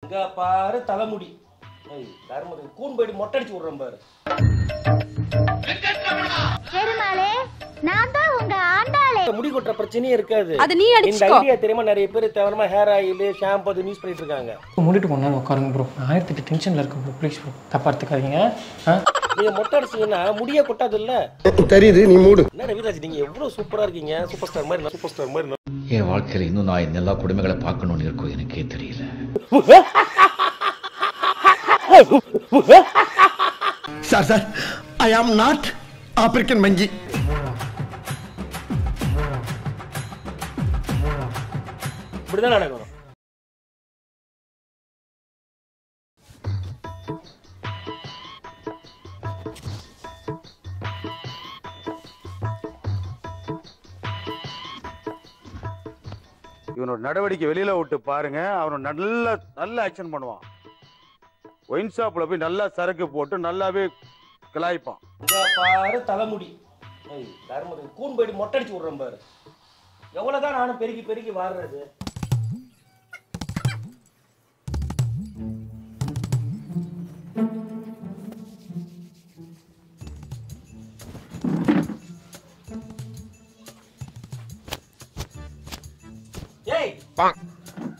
இங்க பாரு தலைமுடி. கர்மது கூன் போய்டி மொட்டை அடிச்சு விடுறேன் பாரு. பெருமாளே நான் தான் உங்க ஆண்டாளே. முடி கொட்டுற பிரச்சனையே இருக்காது. அது நீ அடிச்சுக்கோ. இந்த ஐடியா தெரியுமா நிறைய பேர் தேவரமா ஹேர் ஆயில் ஷாம்பு அது யூஸ் பண்ணிட்டு இருக்காங்க. மூடிட்டு கொண்டா உட்காருங்க ப்ரோ. 1008 டென்ஷன்ல இருக்கு ப்ரோ. ப்ளீஸ் ப்ரோ தப்பா எடுத்துக்காதீங்க. நீங்க மொட்டை அடிச்சீங்கன்னா முடியே கொட்டாது இல்ல? தெரியுது நீ மூடு. என்ன ரவிராஜ் நீங்க எவ்வளவு சூப்பரா இருக்கீங்க. சூப்பர் ஸ்டார் மாதிரி சூப்பர் ஸ்டார் மாதிரி. என் வாழ்க்கையில இன்னும் நான் இந்த எல்லா குடும்பங்களை பார்க்கணும்னு இருக்கும் எனக்கே தெரியல. Sir I am not African மங்கி. இப்படிதான் நடக்கணும். இவனோட நடவடிக்கை வெளியில விட்டு பாருங்க. அவன் நல்ல ஆக்ஷன் பண்ணுவான். ஒயின் ஷாப்ல போய் நல்லா சரக்கு போட்டு நல்லாவே கிளாய்ப்பான். இங்க பாரு தலைமுடி. கர்மது கூன் போய்டி மொட்டை அடிச்சு விடுறேன் பாரு. எவ்வளவுதான் நானும் பெருக்கி பெருக்கி வாடுறது. ஏய்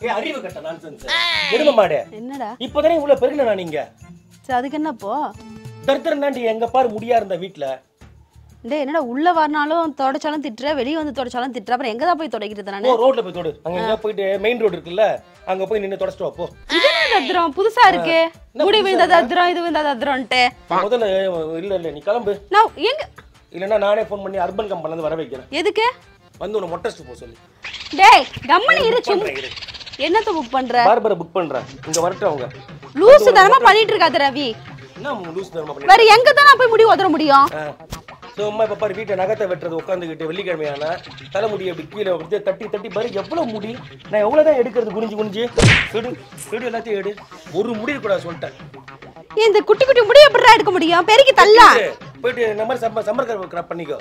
ஏய் அறிவு கட்ட நான்சென்ஸ். எருமை மாடு. என்னடா இப்போதானே இவ்வளவு பெருகுன நீங்க. சரி அதுக்கு என்னப்போ தர்தரண்டாண்டி எங்க பாரு முடியா இருந்த வீட்ல. டேய் என்னடா உள்ள வரனாலும் தொடச்சாலும் திட்டுற, வெளிய வந்து தொடச்சாலும் திட்டுற, அப்புறம் எங்க தான் போய் தொடக்கிறது நானு? ஓ ரோட்ல போய் தொடு. அங்க எங்க போயிட்டு மெயின் ரோட் இருக்குல்ல அங்க போய் நின்னு தொடச்சிட்டு வா போ. இது என்ன தத்ரம் புதுசா இருக்கு? முடி விழுந்தா தத்ரம், இது விழுந்தா தத்ரம்ன்ட்டு. முதல்ல இல்ல நீ கிளம்பு. நான் எங்க இல்லன்னா நானே ஃபோன் பண்ணி அர்பன் கம்பெனில இருந்து வர வைக்கிறேன். எதுக்கு? வந்து உன்னை மொட்டை அடிச்சு போ சொல்லி. டேய் கம்மனி இரு சும்மா. என்னத்த புக் பண்ற? பார்பரை புக் பண்றேன். இங்க வரட்டும் அவங்க. லூசு தரமா பண்ணிட்டு இருக்காத ரவி. என்ன லூசு தரமா பண்ணி? வேற எங்க தான் நான் போய் முடி உதற முடியும்? சும்மா இப்ப பாரு வீட்டை நகத்தை வெட்டுறது உட்காந்துக்கிட்டு வெள்ளிக்கிழமையான தலைமுடி அப்படி கீழே அப்படியே தட்டி தட்டி பாரு எவ்வளவு முடி. நான் எவ்வளவுதான் எடுக்கிறது குனிஞ்சு குனிஞ்சு. எடு எல்லாத்தையும் எடு. ஒரு முடி கூட சொல்லிட்டேன். இந்த குட்டி குட்டி முடி எப்படிடா எடுக்க முடியும்? பெருக்கி தள்ளா. போயிட்டு இந்த மாதிரி சம்மர் கிராப் பண்ணிக்கோ.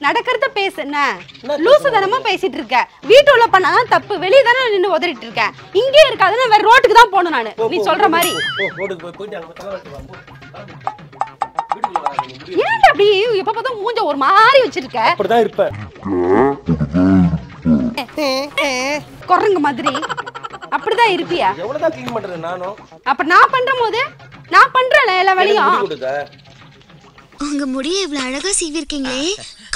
நடக்கிறத பேசு. என்ன லூசு தனமா பேசிட்டு இருக்க? வீட்டு உள்ள பண்ணாதான் தப்பு. வெளிய தானே நின்னு உதறிட்டு இருக்க. இங்கே இருக்காதுன்னா வேற ரோட்டுக்கு தான் போணும் நானு. நீ சொல்ற மாதிரி. ரோட்டுக்கு போயிட்டு அங்க தலை வெட்டு வா. ஏன்டா அப்படி எப்ப பார்த்தா மூஞ்ச ஒரு மாதிரி வச்சிருக்க? அப்படிதான் இருப்பேன். குரங்கு மாதிரி அப்படிதான் இருப்பியா? எவ்வளவுதான் க்ளீன் பண்றது நானும். அப்ப நான் பண்றபோது நான் பண்றேன் எல்லா வேலையும். உங்க முடியை இவ்வளவு அழகா சீவிருக்கீங்களே,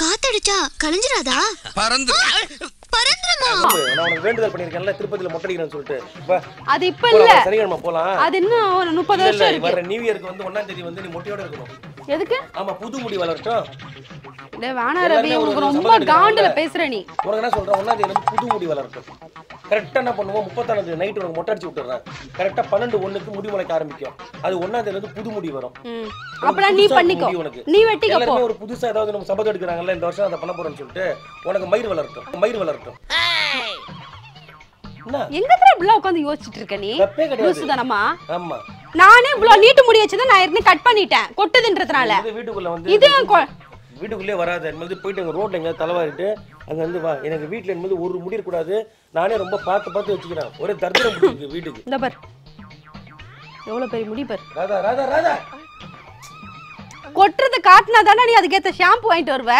காத்தடிச்சா கலைஞ்சிராதா? பறந்துருமா? நான் உனக்கு வேண்டுதல் பண்ணிருக்கேன்ல திருப்பதியில மொட்டை அடிக்கிறேன்னு சொல்லிட்டு. அது இப்ப இல்ல. சனிக்கிழமை போலாம். அது இன்னும் 30 வருஷம் இருக்கு. வர நியூ இயருக்கு வந்து 1ஆம் தேதி வந்து நீ மொட்டையோட இருக்கணும். எதுக்கு? ஆமா புது முடி வளரட்டும். டேய் வாணா ரவி உனக்கு ரொம்ப காண்டல பேசுற நீ. உனக்கு என்ன சொல்றேன் 1ஆம் தேதில இருந்து புது முடி வளரட்டும். கரெக்ட்டா என்ன பண்ணுவோம் 30ஆம் தேதி நைட் உனக்கு மொட்டை அடிச்சு விட்டுறேன். கரெக்ட்டா 12:01க்கு முடி முளைக்க ஆரம்பிக்கும். அது 1ஆம் தேதில இருந்து புது முடி வரும். அப்பள நீ பண்ணிக்கோ. நீ வெட்டிக்க போ. எல்லாரும் ஒரு புதுசா ஏதாவது நம்ம சபதம் எடுக்கறாங்கல இந்த வருஷம் அத பண்ண போறேன்னு சொல்லிட்டு உனக்கு மயிர் வளரட்டும். மயிர் வளரட்டும். எங்கதற இப்படி உட்கார்ந்து யோசிச்சிட்டு இருக்க நீ? லூசுதனமா? ஆமா. நானே இவ்ளோ நீட்டு முடி வச்சத நான் ஏற்கனவே கட் பண்ணிட்டேன். கொட்டுதுன்றதுனால. வீட்டுக்குள்ள வந்து இது வீட்டுக்குள்ளே வராத. இந்த போயிட்டு எங்க ரோட்ல எங்க தலைவாரிட்டு அங்க வந்து வா. எனக்கு வீட்ல இருந்து ஒரு முடி இருக்க கூடாது. நானே ரொம்ப பார்த்து வச்சுக்கிறேன். ஒரே தர்தரம் முடிக்கு வீட்டுக்கு. இந்த பார். எவ்வளவு பெரிய முடி பார். ராதா ராதா ராதா. கொட்றது காட்னா தானே நீ அதுக்கு ஏத்த ஷாம்பு வாங்கிட்டு வருவ.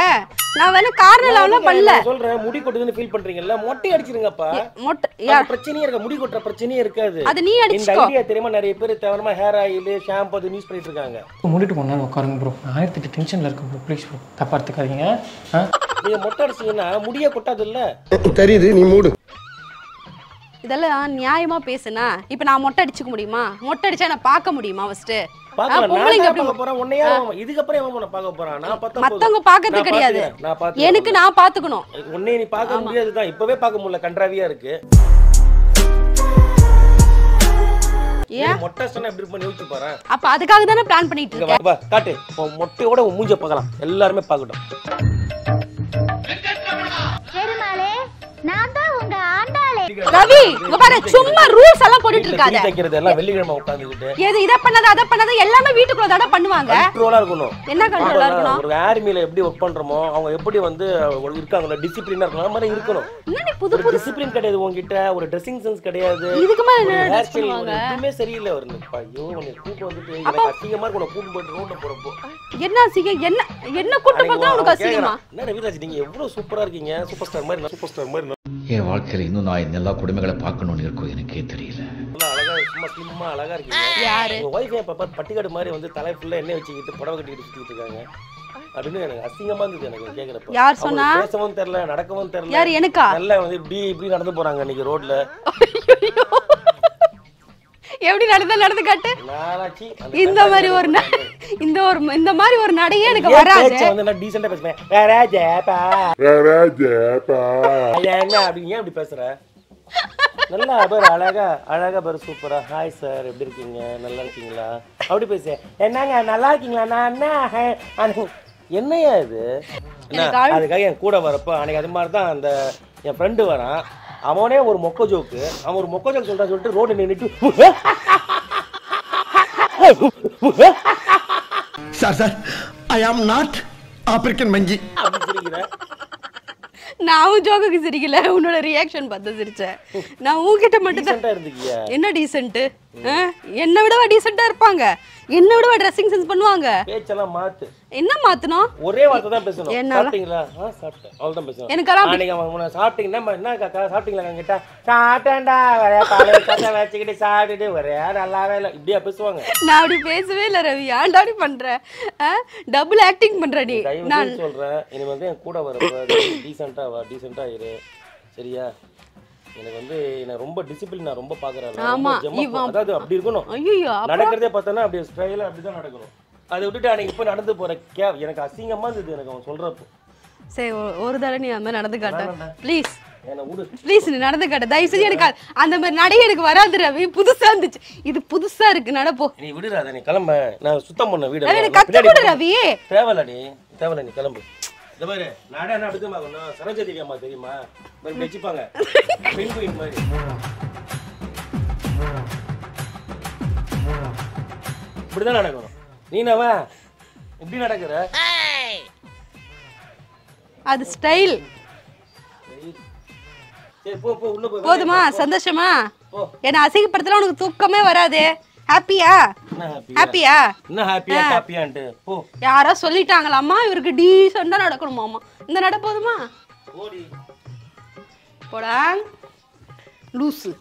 நான் வேணா கார்னல அவள பண்ணல. சொல்றேன் முடி கொட்டுதுன்னு ஃபீல் பண்றீங்கல்ல மொட்டை அடிச்சிருங்கப்பா. மொட்டை யார் பிரச்சனையே இருக்க முடி கொட்டற பிரச்சனையே இருக்காது. அது நீ அடிச்சுக்கோ. இந்த ஐடியா தெரியுமா நிறைய பேர் தேவரமா ஹேர் ஆயில் ஷாம்பு அது யூஸ் பண்ணிட்டு இருக்காங்க. மூடிட்டு கொண்டா உட்காருங்க ப்ரோ. 1008 டென்ஷன்ல இருக்கு ப்ரோ. ப்ளீஸ் ப்ரோ தப்பா எடுத்துக்காதீங்க. நீங்க மொட்டை அடிச்சீங்கன்னா முடியே கொட்டாது இல்ல? தெரியுது நீ மூடு. இதெல்லாம் நியாயமா பேசுனா இப்ப நான் மொட்டை அடிச்சுக்க முடியுமா? மொட்டை அடிச்சா நான் பார்க்க முடியுமா ஃபர்ஸ்ட்? மத்தவங்க பாக்கிறது கிடையாது. எனக்கு நான் பாத்துக்கணும். உன்னை நீ பார்க்க முடியாதுதான். இப்பவே பார்க்க முடியல கன்றாவியா இருக்கு. ஏன் மொட்டை சொன்னா எப்படி பண்ணி யோசிச்சு பாரு. அப்ப அதுக்காக தானே பிளான் பண்ணிட்டு இருக்கேன். வா காட்டு மொட்டையோட மூஞ்ச பார்க்கலாம். எல்லாரும் பார்க்கட்டும். பெருமாளே நான் தான் உங்க ஆண்டாளே. ரவி இங்க பாரு சும்மா ரூல்ஸ் எல்லாம் போட்டுட்டு இருக்காத. தைக்கிறது எல்லாம் வெள்ளிக்கிழமை உட்கார்ந்துகிட்டு எது இத பண்ணாத அத பண்ணாத எல்லாமே வீட்டுக்குள்ள தான பண்ணுவாங்க. கண்ட்ரோலா இருக்கணும். என்ன கண்ட்ரோலா இருக்கணும்? ஒரு ஆர்மில எப்படி வர்க் பண்றோமோ அவங்க எப்படி வந்து இருக்காங்களோ டிசிப்ளினா இருக்கணும். அந்த மாதிரி இருக்கணும். என்ன புது புது டிசிப்ளின் கிடையாது உன்கிட்ட, ஒரு ட்ரெஸ்ஸிங் சென்ஸ் கிடையாது. இதுக்கு மேல என்ன ட்ரெஸ் பண்ணுவாங்க? எதுவுமே சரியில்லை வருது. ஐயோ உன்னை கூட்டு வந்துட்டு எனக்கு அசிங்கமா இருக்கு. உன்னை கூட்டு போயிட்டு ரோட்ல போறப்போ என்ன அசிங்கம்? என்ன கூட்டு போறதா உனக்கு அசிங்கமா? என்ன ரவிராஜ் நீங்க எவ்வளவு சூப்பரா இருக்கீங்க. சூப்பர் ஸ்டார் மாதிரி என் வாழ்க்கையில இன்னும் நான் இந்த எல்லா குடும்பங்களை பார்க்கணும்னு இருக்கோ எனக்கே தெரியல. அழகா சும்மா ஸ்லிம்மா அழகா இருக்கீங்க. யாரு உங்க வைஃப் ஏன் பாப்பா பட்டிக்காடு மாதிரி வந்து தலை ஃபுல்லா எண்ணெய் வச்சுக்கிட்டு புடவை கட்டிக்கிட்டு சுத்திட்டு இருக்காங்க அப்படின்னு எனக்கு அசிங்கமா இருந்தது. எனக்கு கேக்குறப்ப யார் சொன்னா? பேசவும் தெரியல நடக்கவும் தெரியல. யார் எனக்கா? நல்லா வந்து இப்படி நடந்து போறாங்க இன்னைக்கு ரோட்ல. எப்படி நடந்து காட்டு. நாளாச்சி இந்த மாதிரி ஒரு நடையே எனக்கு வராது. பேச்ச வந்து நான் டீசன்ட்டா பேசுவேன். வேறாஜேப்பா என்ன அப்படி ஏன் அப்படி பேசுற? நல்லா பாரு அழகா பாரு சூப்பரா. ஹாய் சார் எப்படி இருக்கீங்க, நல்லா இருக்கீங்களா அப்படி பேசு. என்னங்க நல்லா இருக்கீங்களா? நான் என்னையா இது என்ன அதுக்காக என் கூட வரப்போ அன்னைக்கு அது மாதிரி தான் அந்த என் ஃப்ரெண்டு வரான். அவனே ஒரு மொக்க ஜோக்கு அவன் ஒரு மொக்க ஜோக்கு சொல்றான்னு சொல்லிட்டு ரோடு நின்றுட்டு sir I am not African மங்கி. அப்படி சொல்லிக்கிறேன். நான் ஜோக்குக்கு சிரிக்கல, உன்னோட ரியாக்ஷன் பார்த்து சிரிச்சேன். நான் உன்கிட்ட மட்டும் தான் இருந்துக்கியா. என்ன டீசென்ட்? என்ன விடவா டீசென்ட்டா இருப்பாங்க? என்ன விடவா ட்ரெஸ்ஸிங் சென்ஸ் பண்ணுவாங்க? பேச்செல்லாம் மாத்து. என்ன மாத்தணும்? ஒரே வார்த்தை தான் பேசணும். சாப்பிட்டீங்களா? சாப்பிட்டேன் அவ்வளவுதான் பேசணும். எனக்கெல்லாம் அன்னைக்கு அவன் சாப்பிட்டீங்கன்னா என்ன காக்கா சாப்பிட்டீங்களா கேட்டா சாப்பிட்டேன்டா ஒரே பாலை கதை வச்சுக்கிட்டு சாப்பிட்டுட்டு ஒரே நல்லாவே இல்லை இப்படியா பேசுவாங்க. நான் அப்படி பேசவே இல்லை ரவி. ஏன்டா அப்படி பண்ற? டபுள் ஆக்டிங் பண்ற நீ. நான் சொல்றேன் இனி வந்து என் கூட வரப்ப டீசெண்டா இரு சரியா? எனக்கு வந்து நான் ரொம்ப டிசிப்ளின் நான் ரொம்ப பாக்குறேன். அதாவது அப்படி இருக்கணும். நடக்கிறதே பார்த்தோன்னா அப்படி ஸ்டைலா அப்படிதான் நடக்கணும். அதை விட்டுட்டு அன்னைக்கு இப்போ நடந்து போற எனக்கு அசிங்கமா இருந்தது எனக்கு அவன் சொல்றப்போ. சரி ஒரு தடவை நீ அந்த மாதிரி நடந்து காட்ட ப்ளீஸ். ப்ளீஸ் நீ நடந்து காட்ட தயவு செஞ்சு. எனக்கு அந்த மாதிரி நடைய எனக்கு வராது ரவி. புதுசா இருந்துச்சு. இது புதுசா இருக்கு. நடப்போ நீ விடுறாத. நீ கிளம்ப. நான் சுத்தம் பண்ண வீடு எனக்கு கத்துக்கொடு ரவி. தேவல நீ கிளம்பு. இந்த மாதிரி நாடா என்ன அடுத்துமா சரோஜா தேவி அம்மா தெரியுமா வச்சுப்பாங்க பெண்குயின் மாதிரி. இப்படிதான் நடக்கணும். நீனவா இப்படி நடக்கிற அது ஸ்டைல். போதுமா? சந்தோஷமா? என்ன அசிங்கப்படுத்தல உனக்கு தூக்கமே வராது. ஹாப்பியா? ஹாப்பியா? என்ன ஹாப்பியா ஹாப்பியான்ட்டு போ. யாரோ சொல்லிட்டாங்களாமா இவருக்கு டீசெண்டா நடக்கணுமாமா. இந்த நட போதுமா? போடா லூசு.